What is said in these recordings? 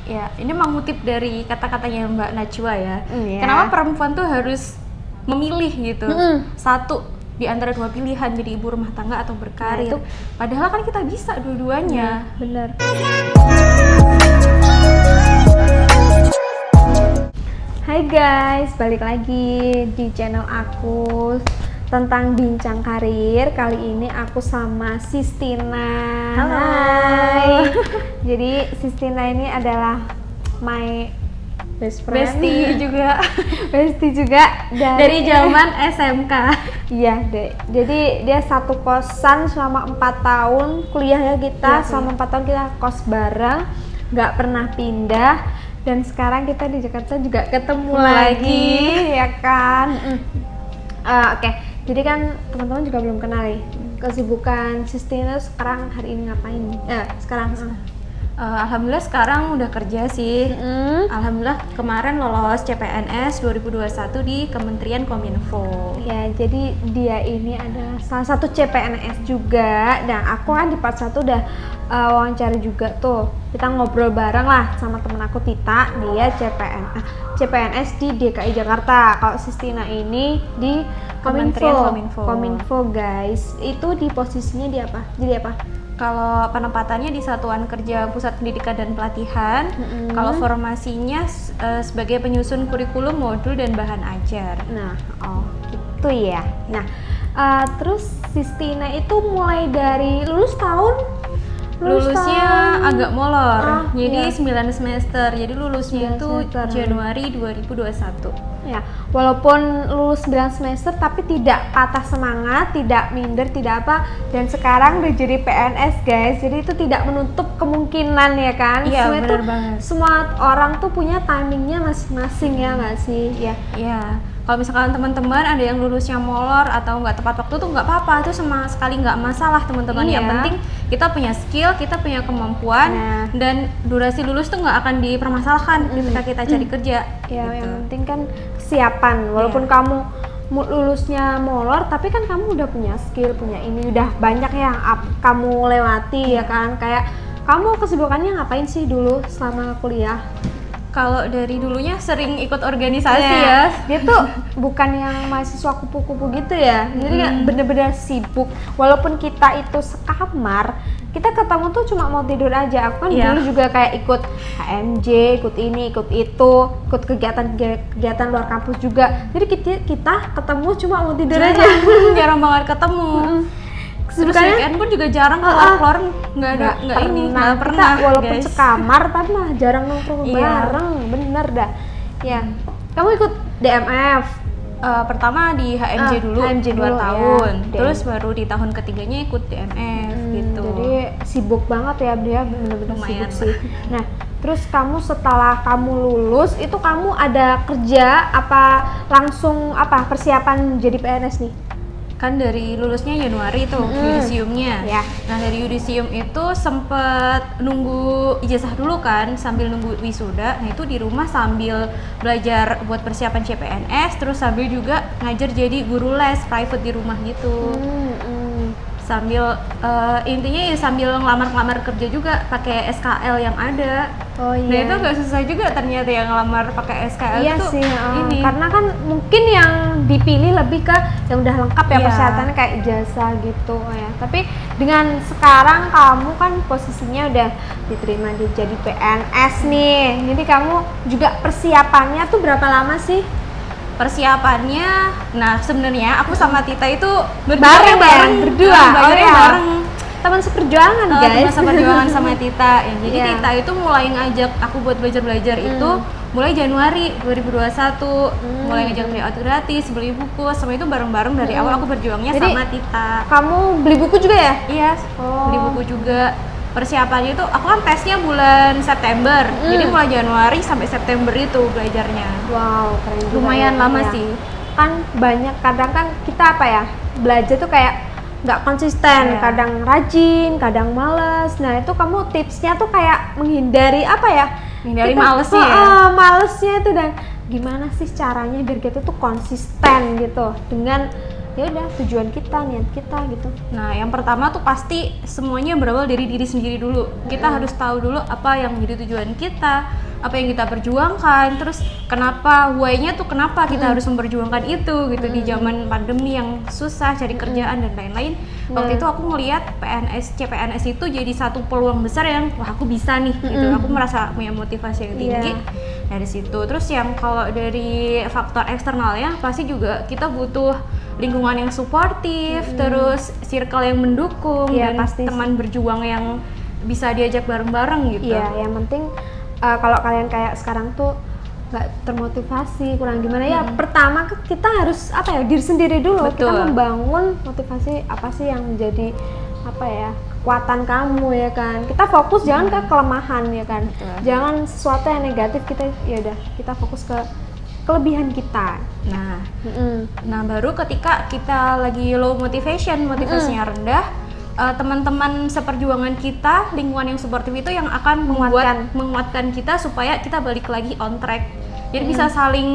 Ya, ini mengutip dari kata-katanya Mbak Najwa ya. Iya. Kenapa perempuan tuh harus memilih gitu? Satu di antara dua pilihan, jadi ibu rumah tangga atau berkarir. itu. Padahal kan kita bisa dua-duanya. Bener. Hai guys, balik lagi di channel aku tentang bincang karir. Kali ini aku sama Sistina. Halo. Hai. Jadi Sistina ini adalah my best friend. Bestie juga Bestie juga dari zaman SMK. Iya deh. Jadi dia satu kosan selama 4 tahun kuliah ya kita. Iya, selama 4 tahun kita kos bareng, nggak pernah pindah. Dan sekarang kita di Jakarta juga ketemu lagi, ya kan? Oke. Jadi kan teman-teman juga belum kenal nih kesibukan Sistina sekarang hari ini ngapain? Sekarang. Alhamdulillah sekarang udah kerja sih. Alhamdulillah kemarin lolos CPNS 2021 di Kementerian Kominfo. Ya, jadi dia ini adalah salah satu CPNS juga. Dan aku kan di part 1 udah wawancara juga tuh. Kita ngobrol bareng lah sama temen aku Tita, dia CPNS di DKI Jakarta. Kalau Sistina ini di Kominfo guys. Itu di posisinya di apa? Jadi apa? Kalau penempatannya di Satuan Kerja Pusat Pendidikan dan Pelatihan, kalau formasinya sebagai penyusun kurikulum, modul, dan bahan ajar. Nah, gitu ya. Nah, terus Sistina itu mulai dari Lulusnya agak molor, jadi iya. 9 semester. Jadi lulusnya 9 itu semester. Januari 2021. Ya, walaupun lulus 9 semester tapi tidak patah semangat, tidak minder, tidak apa. Dan sekarang udah jadi PNS guys, jadi itu tidak menutup kemungkinan ya kan. Iya, benar banget. Semua orang tuh punya timingnya masing-masing ya nggak sih? Ya. Iya, kalau misalkan teman-teman ada yang lulusnya molor atau nggak tepat waktu tuh nggak apa-apa, itu sama sekali nggak masalah teman-teman. Iya. Yang penting kita punya skill, kita punya kemampuan, dan durasi lulus tuh nggak akan dipermasalahkan ketika kita cari kerja. Ya, gitu. yang penting kan kesiapan. Walaupun kamu lulusnya molor, tapi kan kamu udah punya skill, punya ini, udah banyak yang kamu lewati ya kan. Kayak kamu kesibukannya ngapain sih dulu selama kuliah? Kalau dari dulunya sering ikut organisasi ya. Dia tuh bukan yang mahasiswa kupu-kupu gitu ya. Jadi kayak bener-bener sibuk. Walaupun kita itu sekamar, kita ketemu tuh cuma mau tidur aja. Aku kan dulu juga kayak ikut HMJ, ikut ini, ikut itu, ikut kegiatan luar kampus juga. Jadi kita ketemu cuma mau tidur aja. Jarang banget ketemu. Terus weekend pun juga jarang keluar, nggak pernah. Kita walaupun guys. sekamar tapi mah jarang nongkrong bareng, bener dah. Ya, kamu ikut DMF? Pertama di HMJ dulu, HMJ 2 dulu, tahun, ya. Terus baru di tahun ketiganya ikut DMF gitu. Jadi sibuk banget ya, dia bener-bener Lumayan sibuk sih. Nah, terus kamu setelah kamu lulus itu kamu ada kerja apa langsung persiapan jadi PNS nih? Kan dari lulusnya Januari tuh yudisiumnya. Ya. Nah dari yudisium itu sempet nunggu ijazah dulu kan, sambil nunggu wisuda. Nah itu di rumah sambil belajar buat persiapan CPNS, terus sambil juga ngajar jadi guru les private di rumah gitu. Sambil intinya ya sambil ngelamar kerja juga pakai SKL yang ada. Oh iya. Nah itu agak susah juga ternyata yang ngelamar pakai SKL Iya itu. sih, Ini. karena kan mungkin yang dipilih lebih ke yang udah lengkap ya persyaratannya kayak ijazah gitu ya. Tapi dengan sekarang kamu kan posisinya udah diterima jadi PNS nih. Jadi kamu juga persiapannya tuh berapa lama sih? Persiapannya, nah sebenarnya aku sama Tita itu Bareng. bareng. Teman seperjuangan guys. Teman seperjuangan sama Tita. Ya, jadi Iya. Tita itu mulai ngajak aku buat belajar itu mulai Januari 2021. Mulai ngajak layout gratis, beli buku, sama itu bareng-bareng dari awal aku berjuangnya Jadi, sama Tita. Kamu beli buku juga ya? Iya, beli buku juga. Persiapannya itu aku kan tesnya bulan September. Jadi mulai Januari sampai September itu belajarnya. Wow, keren juga. Lumayan ya. lama Ya. sih. Kan banyak, kadang kan kita belajar tuh kayak nggak konsisten, kadang rajin, kadang males. Nah itu kamu tipsnya tuh kayak menghindari malesnya ya? Malesnya itu, dan gimana sih caranya biar kita tuh konsisten gitu dengan ya udah tujuan kita, niat kita gitu. Nah, yang pertama tuh pasti semuanya berawal dari diri sendiri dulu. Kita harus tahu dulu apa yang jadi tujuan kita, apa yang kita perjuangkan, terus kenapa, why-nya tuh kenapa kita harus memperjuangkan itu gitu di zaman pandemi yang susah cari kerjaan dan lain-lain. Waktu itu aku ngelihat CPNS itu jadi satu peluang besar yang wah aku bisa nih gitu. Aku merasa punya motivasi yang tinggi dari situ. Terus yang kalau dari faktor eksternalnya pasti juga kita butuh lingkungan yang suportif, terus circle yang mendukung, dan pasti teman berjuang yang bisa diajak bareng-bareng gitu. Iya, yang penting kalau kalian kayak sekarang tuh nggak termotivasi, kurang gimana ya, pertama kita harus apa ya, diri sendiri dulu. Betul. Kita membangun motivasi apa sih yang menjadi apa ya, kekuatan kamu ya kan. Kita fokus jangan ke kelemahan ya kan. Betul. Jangan sesuatu yang negatif, kita fokus ke kelebihan kita. Nah, baru ketika kita lagi low motivasinya rendah, teman-teman seperjuangan kita, lingkungan yang suportif itu yang akan menguatkan kita supaya kita balik lagi on track. Jadi bisa saling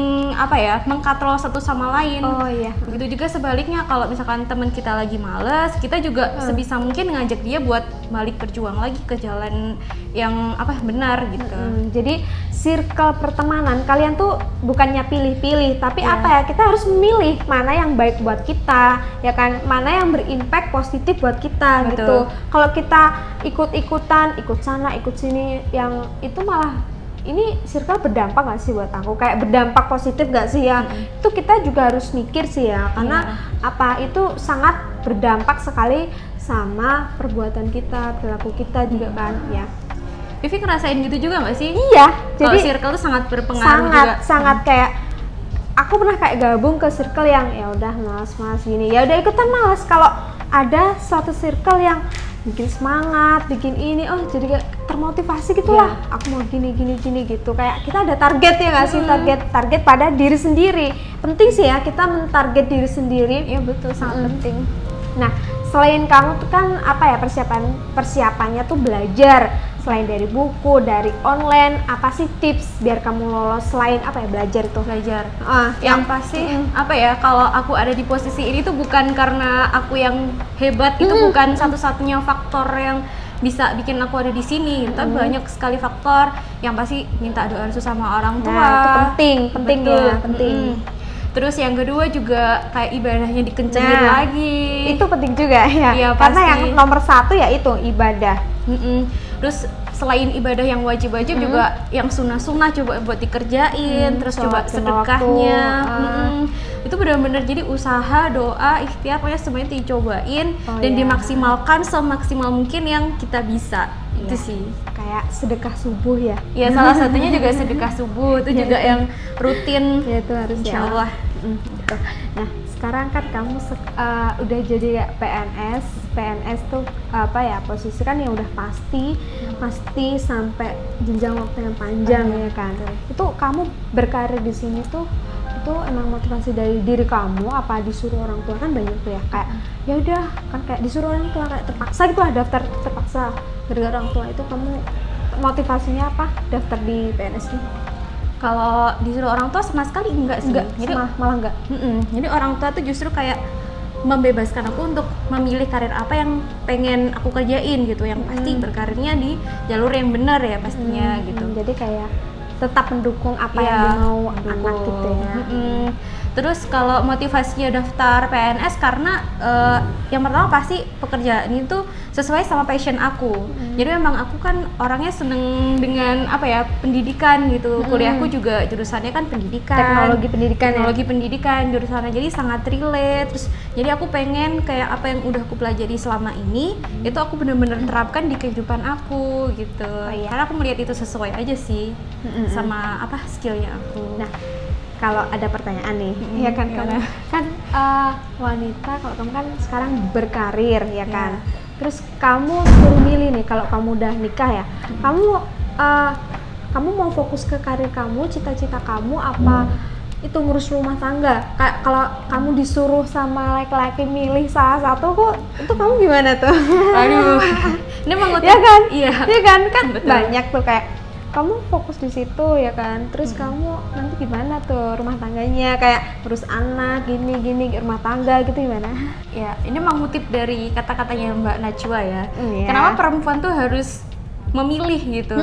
mengkatrol satu sama lain. Oh iya. Begitu juga sebaliknya, kalau misalkan teman kita lagi males, kita juga sebisa mungkin ngajak dia buat balik berjuang lagi ke jalan yang benar gitu. Jadi circle pertemanan kalian tuh bukannya pilih-pilih, tapi kita harus memilih mana yang baik buat kita, ya kan? Mana yang berimpact positif buat kita. Betul. Gitu. Kalau kita ikut-ikutan, ikut sana, ikut sini, yang itu malah ini circle berdampak gak sih buat aku? Kayak berdampak positif gak sih ya? Itu kita juga harus mikir sih ya, karena itu sangat berdampak sekali sama perbuatan kita, perilaku kita juga kan ya. Vivi ngerasain gitu juga gak sih? Iya, jadi jadi circle tuh sangat berpengaruh juga. Sangat kayak aku pernah kayak gabung ke circle yang ya udah malas gini, ya udah ikutan malas. Kalau ada suatu circle yang bikin semangat, bikin ini, jadi kayak termotivasi gitulah. Aku mau gini gitu. Kayak kita ada target ya nggak sih, target pada diri sendiri. Penting sih ya kita mentarget diri sendiri. Iya betul, sangat penting. Nah, selain kamu tuh kan persiapannya tuh belajar. Selain dari buku, dari online, apa sih tips biar kamu lolos selain belajar itu? Belajar. Yang pasti kalau aku ada di posisi ini tuh bukan karena aku yang hebat, itu bukan satu-satunya faktor yang bisa bikin aku ada di sini. Tapi banyak sekali faktor, yang pasti minta doa restu sama orang tua. Nah, itu penting. Terus yang kedua juga kayak ibadahnya dikencengin lagi. Itu penting juga ya. Iya, karena pasti. yang nomor satu ya itu ibadah. Terus selain ibadah yang wajib-wajib juga yang sunnah-sunnah coba buat dikerjain, terus coba sedekahnya. Itu benar-benar jadi usaha, doa, ikhtiar, pokoknya semuanya dicobain dan dimaksimalkan semaksimal mungkin yang kita bisa. Itu sih. Kayak sedekah subuh ya. Iya, salah satunya juga sedekah subuh, itu juga yang rutin. Ya itu harus insyaallah. Gitu. Nah, sekarang kan kamu udah jadi PNS tuh posisi kan yang udah pasti sampai jenjang waktu yang panjang ya kan. Itu kamu berkarir di sini tuh itu emang motivasi dari diri kamu apa disuruh orang tua? Kan banyak tuh ya kayak ya udah kan kayak disuruh orang tua, kayak terpaksa gitu lah, daftar terpaksa gara-gara orang tua. Itu kamu motivasinya apa daftar di PNS ini? Kalau disuruh orang tua sama sekali enggak sih. Jadi malah enggak. Jadi orang tua tuh justru kayak membebaskan aku untuk memilih karir apa yang pengen aku kerjain gitu, yang pasti berkarirnya di jalur yang benar ya pastinya gitu. Jadi kayak tetap mendukung apa yang dimau anak gitu ya. Terus kalau motivasinya daftar PNS karena yang pertama pasti pekerjaan itu sesuai sama passion aku. Jadi memang aku kan orangnya seneng dengan pendidikan gitu. Kuliahku juga jurusannya kan pendidikan. Teknologi pendidikan jurusannya, jadi sangat relate. Terus jadi aku pengen kayak apa yang udah aku pelajari selama ini itu aku benar-benar terapkan di kehidupan aku gitu. Karena aku melihat itu sesuai aja sih sama skillnya aku. Nah, kalau ada pertanyaan nih, ya kan kamu kan wanita, kalau kamu kan sekarang berkarir ya kan. Terus kamu suruh milih nih, kalau kamu udah nikah ya, kamu mau fokus ke karir kamu, cita-cita kamu apa itu ngurus rumah tangga? Kalau kamu disuruh sama laki-laki milih salah satu, kok itu kamu gimana tuh? Aduh, ini mengutip ya kan? Iya kan betul. Banyak tuh kayak kamu fokus di situ ya kan, terus kamu nanti gimana tuh rumah tangganya, kayak urus anak gini rumah tangga gitu gimana? Ya, ini mengutip dari kata-katanya Mbak Najwa ya. Iya. Kenapa perempuan tuh harus memilih gitu,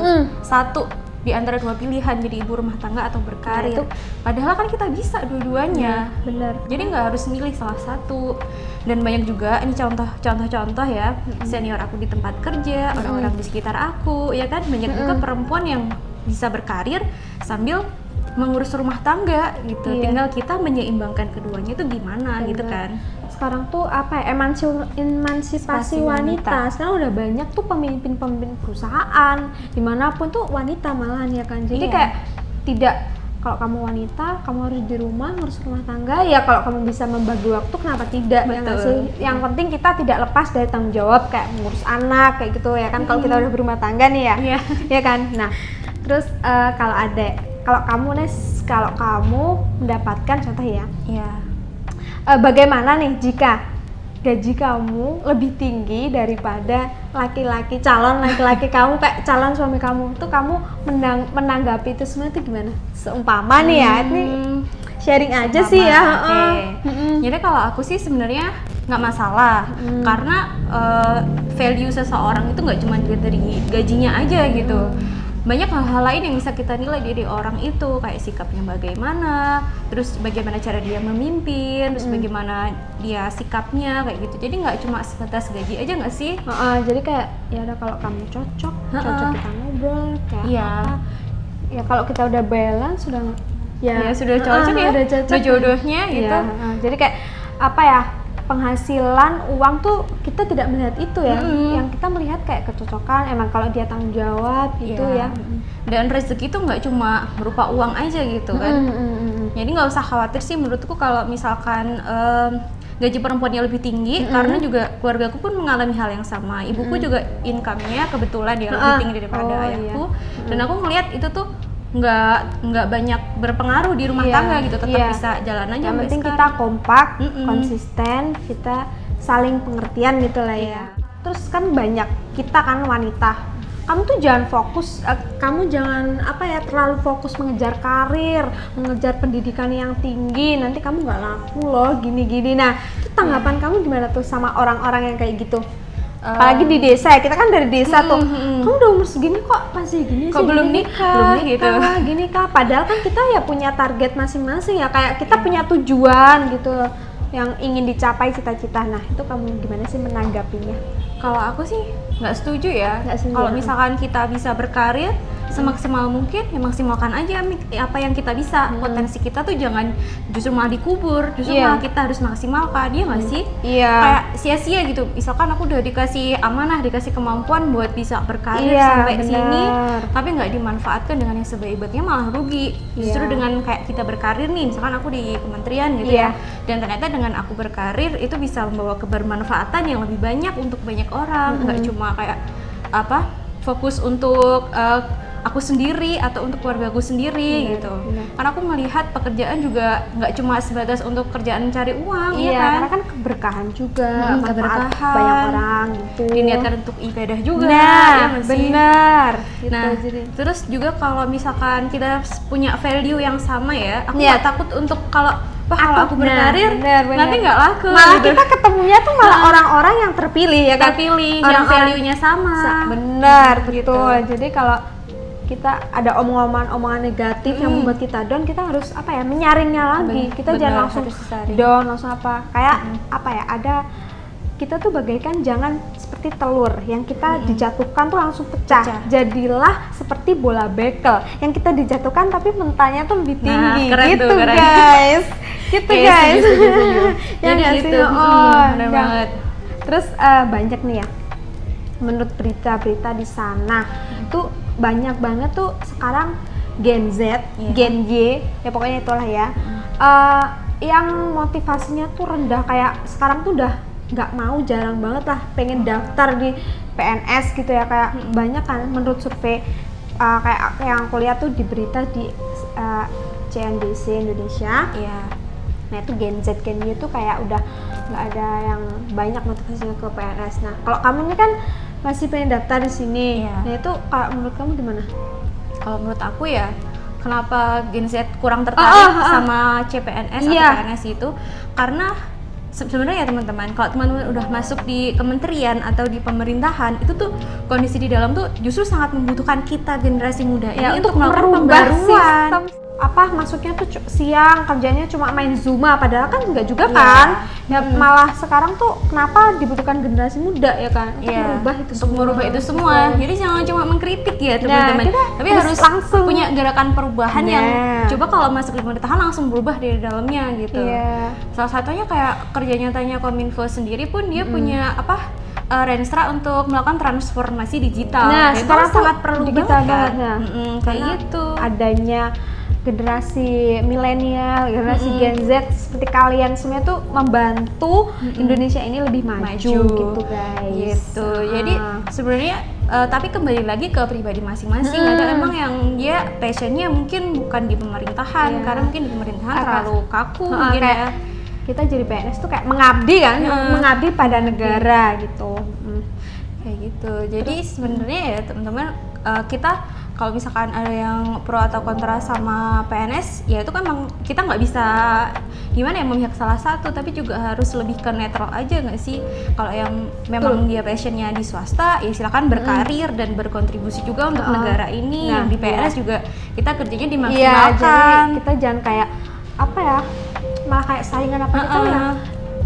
satu di antara dua pilihan, jadi ibu rumah tangga atau berkarir. Padahal kan kita bisa dua-duanya. Bener. Jadi nggak harus milih salah satu. Dan banyak juga ini contoh-contoh ya, senior aku di tempat kerja, orang-orang di sekitar aku, ya kan banyak juga perempuan yang bisa berkarir sambil mengurus rumah tangga gitu. Iya. Tinggal kita menyeimbangkan keduanya itu gimana gitu kan. Sekarang tuh apa ya, emansipasi wanita. Sekarang udah banyak tuh pemimpin perusahaan dimanapun tuh wanita malahan ya kan. Jadi kayak tidak, kalau kamu wanita kamu harus di rumah ngurus rumah tangga, ya kalau kamu bisa membagi waktu kenapa tidak. Ya nggak sih? Yang penting kita tidak lepas dari tanggung jawab kayak ngurus anak kayak gitu ya kan. Kalau kita udah berumah tangga nih ya, ya kan. Nah terus kalau kamu mendapatkan contoh ya, bagaimana nih jika gaji kamu lebih tinggi daripada calon laki-laki kamu, kayak calon suami kamu, tuh kamu menanggapi itu semua itu gimana? Seumpama nih ya, ini sharing aja sih ya. Jadi kalau aku sih sebenarnya nggak masalah, karena value seseorang itu nggak cuma dilihat dari gajinya aja gitu. Banyak hal-hal lain yang bisa kita nilai dari orang itu, kayak sikapnya bagaimana, terus bagaimana cara dia memimpin, terus bagaimana dia sikapnya kayak gitu. Jadi nggak cuma sebatas gaji aja nggak sih? Jadi kayak ya udah, kalau kamu cocok kita ngobrol kayak apa. Ya kalau kita udah balance sudah sudah cocok ya, udah jodohnya gitu. Jadi kayak apa ya, penghasilan uang tuh kita tidak melihat itu ya, yang kita melihat kayak kecocokan, emang kalau dia tanggung jawab gitu ya. Dan rezeki itu nggak cuma berupa uang aja gitu kan. Jadi nggak usah khawatir sih menurutku kalau misalkan gaji perempuannya lebih tinggi, karena juga keluargaku pun mengalami hal yang sama. Ibuku juga income-nya kebetulan dia lebih tinggi daripada ayahku, dan aku ngelihat itu tuh nggak banyak berpengaruh di rumah tangga gitu, tetap bisa jalan aja. Yang penting kita kompak, konsisten, kita saling pengertian gitu lah ya. Terus kan banyak kita kan wanita, kamu tuh jangan fokus, kamu jangan terlalu fokus mengejar karir, mengejar pendidikan yang tinggi, nanti kamu nggak laku loh gini-gini. Nah itu tanggapan kamu gimana tuh sama orang-orang yang kayak gitu? Apalagi di desa ya, kita kan dari desa tuh, kamu udah umur segini kok masih gini kok sih, belum nikah gitu, gini kah, padahal kan kita ya punya target masing-masing ya, kayak kita punya tujuan gitu yang ingin dicapai, cita-cita. Nah itu kamu gimana sih menanggapinya? Kalau aku sih nggak setuju ya. Kalau misalkan kita bisa berkarir semaksimal mungkin, ya maksimalkan aja apa yang kita bisa. Potensi kita tuh jangan justru malah dikubur, justru malah kita harus maksimalkan, dia nggak sih? Kayak sia-sia gitu. Misalkan aku udah dikasih amanah, dikasih kemampuan buat bisa berkarir sampai sini, tapi nggak dimanfaatkan dengan yang sebaik-baiknya, malah rugi. Justru dengan kayak kita berkarir nih, misalkan aku di kementerian gitu ya, dan ternyata dengan aku berkarir itu bisa membawa kebermanfaatan yang lebih banyak untuk banyak orang, nggak cuma kayak fokus untuk aku sendiri atau untuk keluargaku sendiri gitu. Karena aku melihat pekerjaan juga nggak cuma sebatas untuk kerjaan cari uang, ya kan? Karena kan keberkahan juga, manfaat banyak orang gitu. Diniatkan untuk ibadah juga. Benar. Gitu, nah, terus juga kalau misalkan kita punya value yang sama ya, aku nggak takut untuk kalau aku berkarir nanti nggak laku. Malah kita ketemunya tuh malah orang-orang yang terpilih ya kan? Yang value-nya sama. Benar, betul. Jadi kalau kita ada omongan negatif yang membuat kita down, kita harus menyaringnya lagi. Kita jangan langsung down, langsung kayak ada, kita tuh bagaikan jangan seperti telur yang kita dijatuhkan tuh langsung pecah. Jadilah seperti bola bekel yang kita dijatuhkan tapi mentahnya tuh lebih tinggi. Gitu guys. Guys. Jadi gitu. Benar banget. Terus banyak nih ya, menurut berita-berita di sana tuh banyak banget tuh sekarang Gen Z, Gen Y, ya pokoknya itulah ya, yang motivasinya tuh rendah, kayak sekarang tuh udah nggak mau, jarang banget lah pengen daftar di PNS gitu ya, kayak banyak kan menurut survei kayak yang aku lihat tuh di berita di CNBC Indonesia. Nah itu Gen Z, Gen Y tuh kayak udah nggak ada yang banyak motivasinya ke PNS. Nah kalau kamu ini kan masih pengen daftar di sini, nah itu kalau menurut kamu gimana? kalau menurut aku ya, kenapa Gen Z kurang tertarik sama CPNS atau PNS itu, karena sebenarnya ya teman-teman, kalau teman-teman udah masuk di kementerian atau di pemerintahan, itu tuh kondisi di dalam tuh justru sangat membutuhkan kita generasi muda Ya, ini untuk melakukan merubah pembaruan. sistem masuknya tuh siang, kerjanya cuma main Zuma, padahal kan enggak juga kan. Ya malah sekarang tuh kenapa dibutuhkan generasi muda ya kan untuk merubah itu untuk merubah itu semua. Jadi jangan cuma mengkritik ya teman-teman, tapi harus langsung punya gerakan perubahan yang coba kalau masuk di pemerintahan langsung berubah dari dalamnya gitu. Salah satunya kayak kerja nyatanya Kominfo sendiri pun dia punya Renstra untuk melakukan transformasi digital. Nah, sekarang sangat perlu digital banget. banget. Kayak gitu. Adanya generasi milenial, generasi Gen Z seperti kalian semua tuh membantu Indonesia ini lebih maju gitu guys. Gitu. Jadi sebenarnya tapi kembali lagi ke pribadi masing-masing. Ada emang yang dia passionnya mungkin bukan di pemerintahan, karena mungkin di pemerintahan terlalu kaku mungkin ya. Kita jadi PNS tuh kayak mengabdi kan, mengabdi pada negara gitu. Kayak gitu. Jadi sebenarnya ya teman-teman, kita kalau misalkan ada yang pro atau kontra sama PNS, ya itu kan emang kita nggak bisa gimana ya memihak salah satu, tapi juga harus lebih ke netral aja nggak sih? Kalau yang memang dia passionnya di swasta, ya silakan berkarir dan berkontribusi juga untuk negara ini. Yang di PNS juga kita kerjanya dimaksimalkan. Jadi kita jangan kayak malah kayak saingan gitu ya.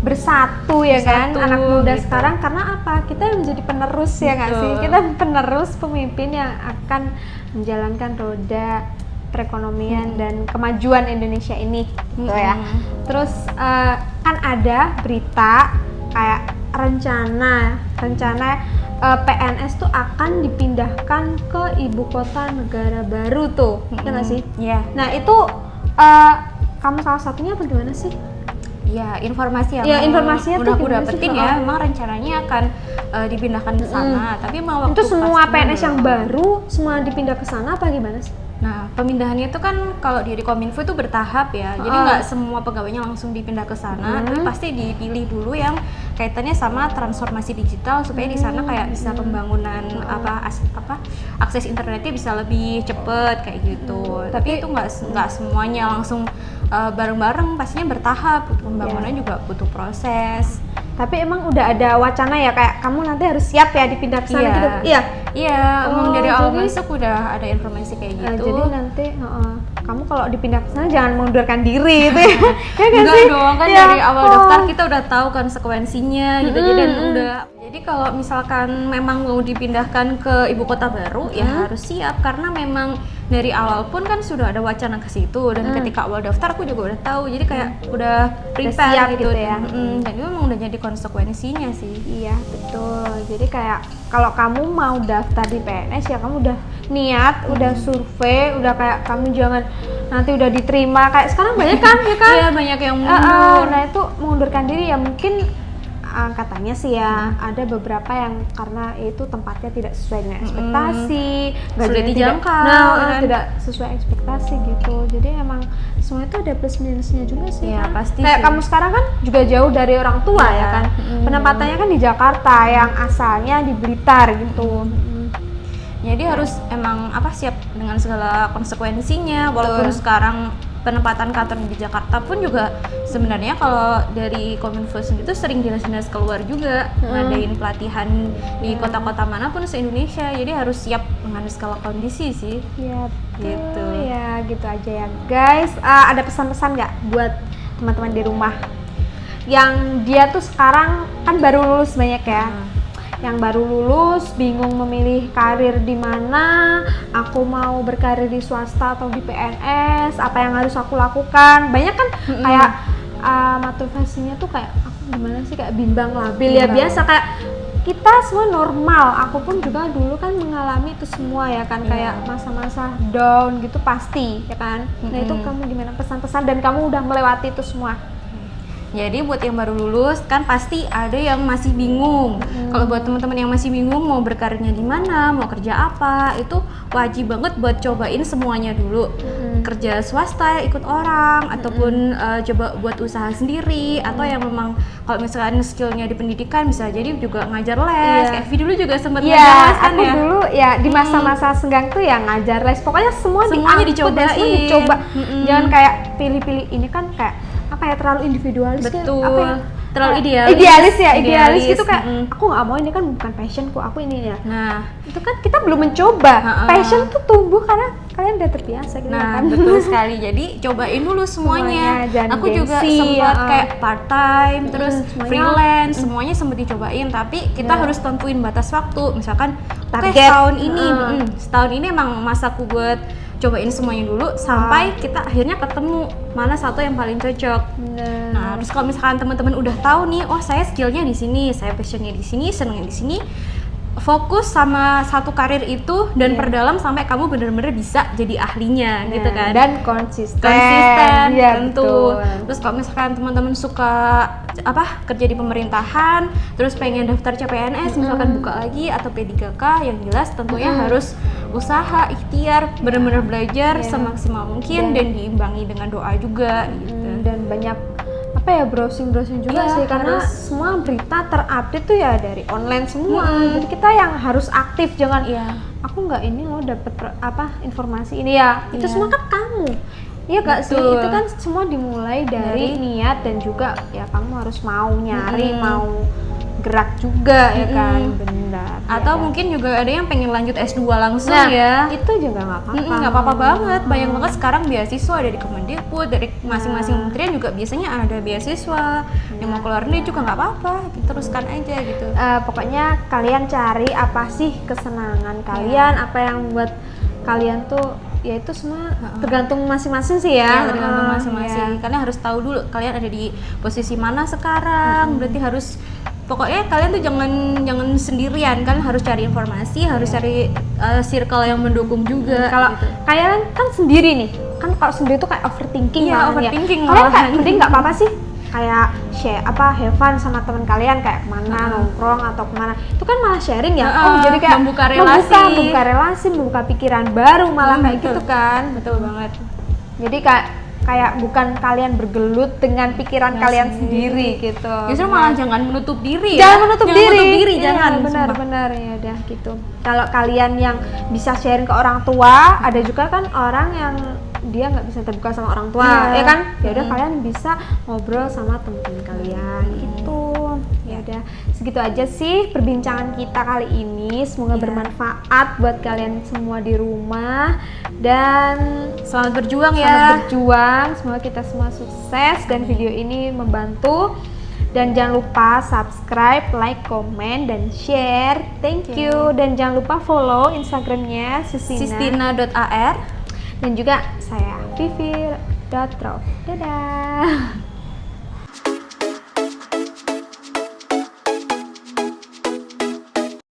Bersatu ya kan anak muda gitu. Sekarang karena apa? Kita yang menjadi penerus ya nggak sih? Kita penerus pemimpin yang akan menjalankan roda perekonomian dan kemajuan Indonesia ini gitu ya. Terus kan ada berita kayak rencana PNS tuh akan dipindahkan ke ibu kota negara baru tuh, ya nggak sih? Iya. Nah itu kamu salah satunya apa gimana sih? Ya, informasinya udah aku dapetin ya, memang rencananya akan dipindahkan ke sana, tapi mau waktu itu semua PNS yang baru semua dipindah ke sana apa gimana sih? Nah, pemindahannya itu kan kalau di Kominfo itu bertahap ya, jadi nggak semua pegawainya langsung dipindah ke sana, tapi pasti dipilih dulu yang kaitannya sama transformasi digital supaya di sana kayak bisa pembangunan akses internetnya bisa lebih cepet kayak gitu. Tapi itu nggak semuanya langsung bareng-bareng, pastinya bertahap, pembangunan juga butuh proses. Tapi emang udah ada wacana ya kayak kamu nanti harus siap ya dipindah ke sana gitu. Iya, emang dari awal masuk udah ada informasi kayak gitu. Jadi nanti kamu kalau dipindah ke sana jangan mengundurkan diri itu ya. Enggak dong, kan dari awal daftar kita udah tahu konsekuensinya gitu. Jadi kalau misalkan memang mau dipindahkan ke ibu kota baru ya harus siap, karena memang dari awal pun kan sudah ada wacana ke situ, dan ketika awal daftar aku juga udah tahu, jadi kayak udah prepare gitu ya. Dan itu memang udah jadi konsekuensinya sih. Iya betul. Jadi kayak kalau kamu mau daftar di PNS ya kamu udah niat, udah survei, udah kayak kamu jangan nanti udah diterima kayak sekarang banyak kan ya kan? Iya, banyak yang mundur. Nah itu mengundurkan diri ya mungkin katanya sih ya ada beberapa yang karena itu tempatnya tidak sesuai dengan ekspektasi, sulit dijangkau, tidak sesuai ekspektasi gitu. Jadi emang semua itu ada plus minusnya juga sih. Ya, kan? pasti kayak sih. kamu sekarang kan juga jauh dari orang tua ya kan. Penempatannya kan di Jakarta yang asalnya di Blitar gitu. Jadi harus emang siap dengan segala konsekuensinya. Walaupun sekarang penempatan kantor di Jakarta pun juga sebenarnya kalau dari Kominfo sendiri itu sering dinas-dinas keluar juga ngadain pelatihan di kota-kota manapun se-Indonesia. Jadi harus siap dengan segala kondisi sih. Iya, gitu. Ya, gitu aja ya guys. Ada pesan-pesan nggak buat teman-teman di rumah yang dia tuh sekarang kan baru lulus banyak ya? Yang baru lulus bingung memilih karir di mana, aku mau berkarir di swasta atau di PNS, apa yang harus aku lakukan. Banyak kan kayak motivasinya tuh kayak aku gimana sih, kayak bimbang labil ya, biasa kayak kita semua normal. Aku pun juga dulu kan mengalami itu semua ya kan, kayak masa-masa down gitu pasti ya kan. Nah itu kamu gimana pesan-pesan, dan kamu udah melewati itu semua? Jadi buat yang baru lulus kan pasti ada yang masih bingung. Kalau buat teman-teman yang masih bingung mau berkarirnya di mana, mau kerja apa, itu wajib banget buat cobain semuanya dulu. kerja swasta ikut orang ataupun coba buat usaha sendiri atau yang memang kalau misalkan skillnya di pendidikan bisa jadi juga ngajar les. Kayak Vi dulu juga sempat ngajar les kan aku ya. dulu ya di masa-masa senggang tuh ya ngajar les. Pokoknya Semuanya dicoba. dicobain. Jangan kayak pilih-pilih ini kan kayak apa ya, terlalu individualis. Betul. Apa ya? Terlalu idealis gitu kayak aku nggak mau, ini kan bukan passionku, aku ini ya. Nah, itu kan kita belum mencoba. Passion tuh tumbuh karena kalian udah terbiasa gitu kan. Betul sekali. Jadi cobain dulu semuanya. jangan Aku juga gengsi, sempat kayak part time, terus semuanya. freelance, semuanya sempat dicobain. Tapi kita harus tentuin batas waktu. Misalkan Target. setahun ini emang masaku buat cobain semuanya dulu sampai kita akhirnya ketemu mana satu yang paling cocok. Nah, terus kalau misalkan teman-teman udah tahu nih, oh saya skillnya di sini, saya passionnya di sini, senengnya di sini, fokus sama satu karir itu dan perdalam sampai kamu benar-benar bisa jadi ahlinya gitu kan. Dan konsisten Ya, tentu. betul. Terus kalau misalkan teman-teman suka kerja di pemerintahan, terus pengen daftar CPNS misalkan buka lagi atau P3K, yang jelas tentunya harus usaha, ikhtiar, benar-benar belajar semaksimal mungkin dan diimbangi dengan doa juga gitu. Dan banyak browsing juga sih, karena semua berita terupdate tuh ya dari online semua. Jadi kita yang harus aktif, jangan aku nggak ini loh dapet informasi ini ya. Itu semua kan kamu. Iya gak sih? Itu kan semua dimulai dari niat dan juga ya kamu harus mau nyari, mau gerak juga ya kan. Benar. Atau mungkin juga ada yang pengen lanjut S2 langsung itu juga nggak apa-apa. Nggak apa-apa banget. Banyak banget sekarang beasiswa dari Kemendikbud, dari masing-masing kementerian juga biasanya ada beasiswa. Yang mau keluar negeri juga nggak apa-apa, teruskan aja gitu. Pokoknya kalian cari apa sih kesenangan kalian, apa yang buat kalian tuh, ya itu semua tergantung masing-masing sih ya. Tergantung masing-masing. Kalian harus tahu dulu kalian ada di posisi mana sekarang. Berarti harus, pokoknya kalian tuh jangan sendirian, kan harus cari informasi, harus cari circle yang mendukung juga. Kalau gitu. kalian kan sendiri nih, kan kalau sendiri tuh kayak overthinking malahan overthinking ya. Kalian kayak malahan. mending nggak apa-apa sih, kayak share have fun sama teman kalian, kayak kemana nongkrong atau kemana, itu kan malah sharing ya. Jadi kayak membuka relasi, membuka pikiran baru malah kayak gitu kan. Betul banget. Jadi kayak bukan kalian bergelut dengan pikiran kalian sendiri gitu. Justru malah jangan menutup diri. Jangan menutup diri. Jangan. Benar-benar ya udah gitu. Kalau kalian yang bisa sharing ke orang tua, ada juga kan orang yang dia nggak bisa terbuka sama orang tua, ya kan? Ya udah kalian bisa ngobrol sama teman-teman kalian gitu. Ya udah, segitu aja sih perbincangan kita kali ini. Semoga bermanfaat buat kalian semua di rumah, dan Selamat berjuang selamat berjuang. Semoga kita semua sukses dan video ini membantu. Dan jangan lupa subscribe, like, komen, dan share. Thank you. Dan jangan lupa follow Instagramnya Sistina.ar. dan juga saya Vivi.Trof. Dadah.